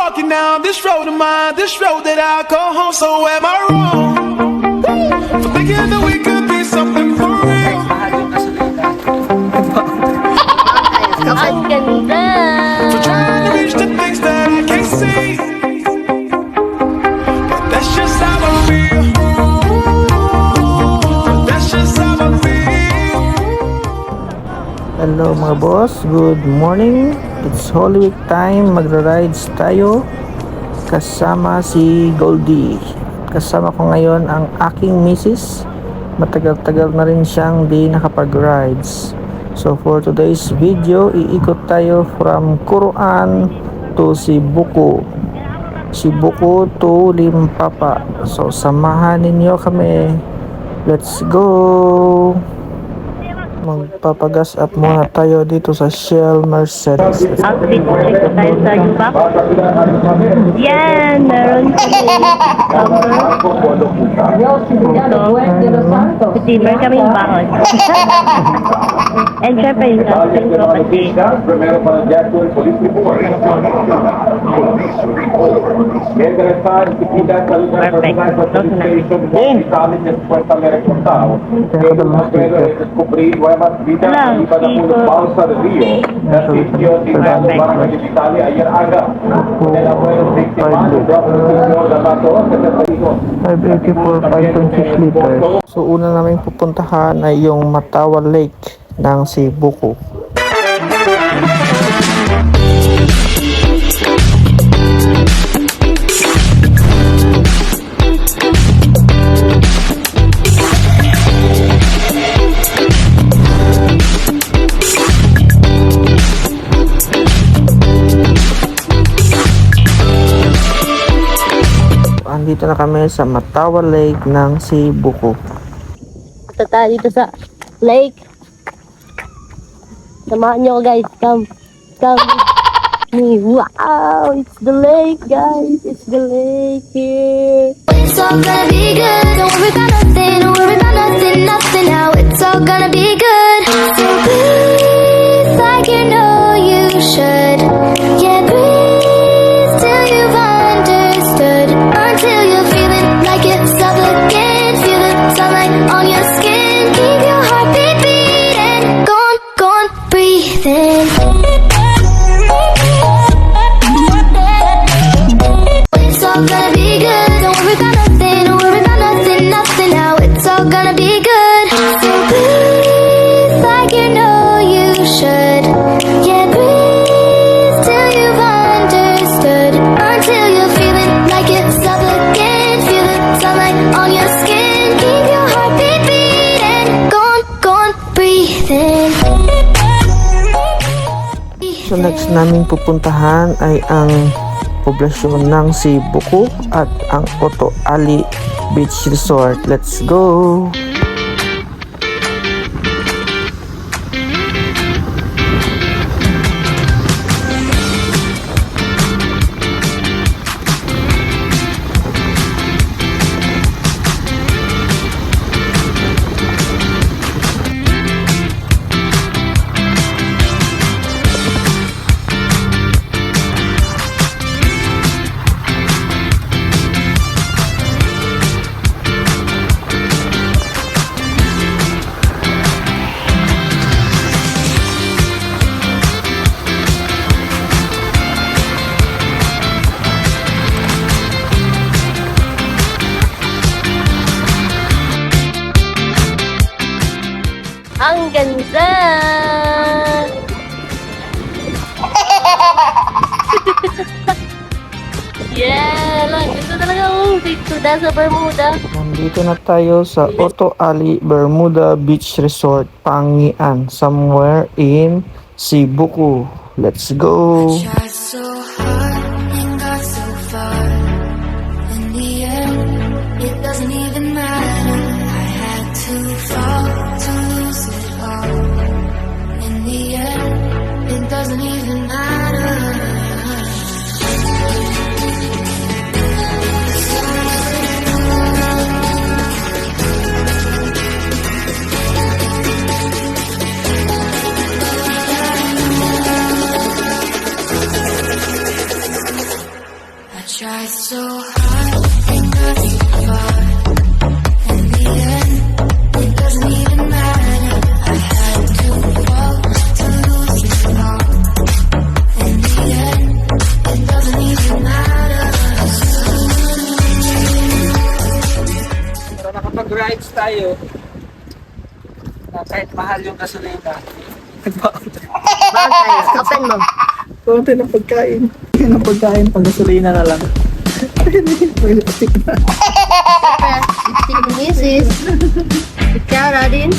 walking down this road of mine, this road that I call home. So am I wrong for thinking that we could be something for real? Ang ganda! For trying to reach the things that I can't see, but that's just how I feel. But that's just how I feel. Hello mga boss, good morning. It's Holy Week time, magra-rides tayo kasama si Goldie. Kasama ko ngayon ang aking misis. Matagal-tagal na rin siyang di nakapag-rides. So for today's video, iikot tayo from Quruan to Sibuko. Sibuko to Limpapa. So samahan ninyo kami. Let's go! Magpapagas up muna tayo dito sa Shell Mercedes. Outfit check ko tayo sa Yuba. Yan! Meron kami cover. Steamer kaming bakod. And syempre yung costume ko kasi perfect. Hello, Balsa del Río, la sitio di Barra Digitale ayer aga. Nella puedo victimando dopo il signor D'Amato che per 584, 5.6 liters. So una namin pupuntahan ay yung Matawa Lake ng Sibuko. Andito na kami sa Matawa Lake ng Sibuko. Punta tayo dito sa lake. Samahan nyo guys. Come. Wow! It's the lake guys. It's the lake here. It's all gonna be good. Don't worry about nothing. Don't worry about nothing now. It's all gonna be good. So breathe like you know you should. Yeah, breathe till you've understood. Until you're feeling like it's up again. Feel the sunlight on your skin. Keep your heartbeat beating. Go on, breathe in. It's all gonna be good. Don't worry about nothing. Don't worry about nothing now. It's all gonna be good. So breathe like you know you should. Yeah, breathe till you've understood. Until you're feeling like it's up again. Feel the sunlight on your skin. Keep your heartbeat beating. Go on, breathe in. So next namin pupuntahan ay ang poblasyon ng Sibuko at ang Oto Ali Beach Resort. Let's go! Ang ganda! Yeah! Lang, ganda talaga. Oh, dito na sa Bermuda. Nandito na tayo sa Oto Ali Bermuda Beach Resort, Pangian, somewhere in Sibuko. Let's go! Tried so hard and got so far. In the end, it doesn't even matter. I had to fall to lose it all. In the end, it doesn't even matter. tried so hard and got so far. In the end, it doesn't even matter. I had to fall to lose you all. In the end, it doesn't even matter. So nakapag-rides tayo. Kahit mahal yung gasolina. Bakit? Open mo. Konti ng pagkain. Ng pagkain, pag gasolina na lang. Lipstick na. Lipstick ni Mrs. Ikaw, Radin.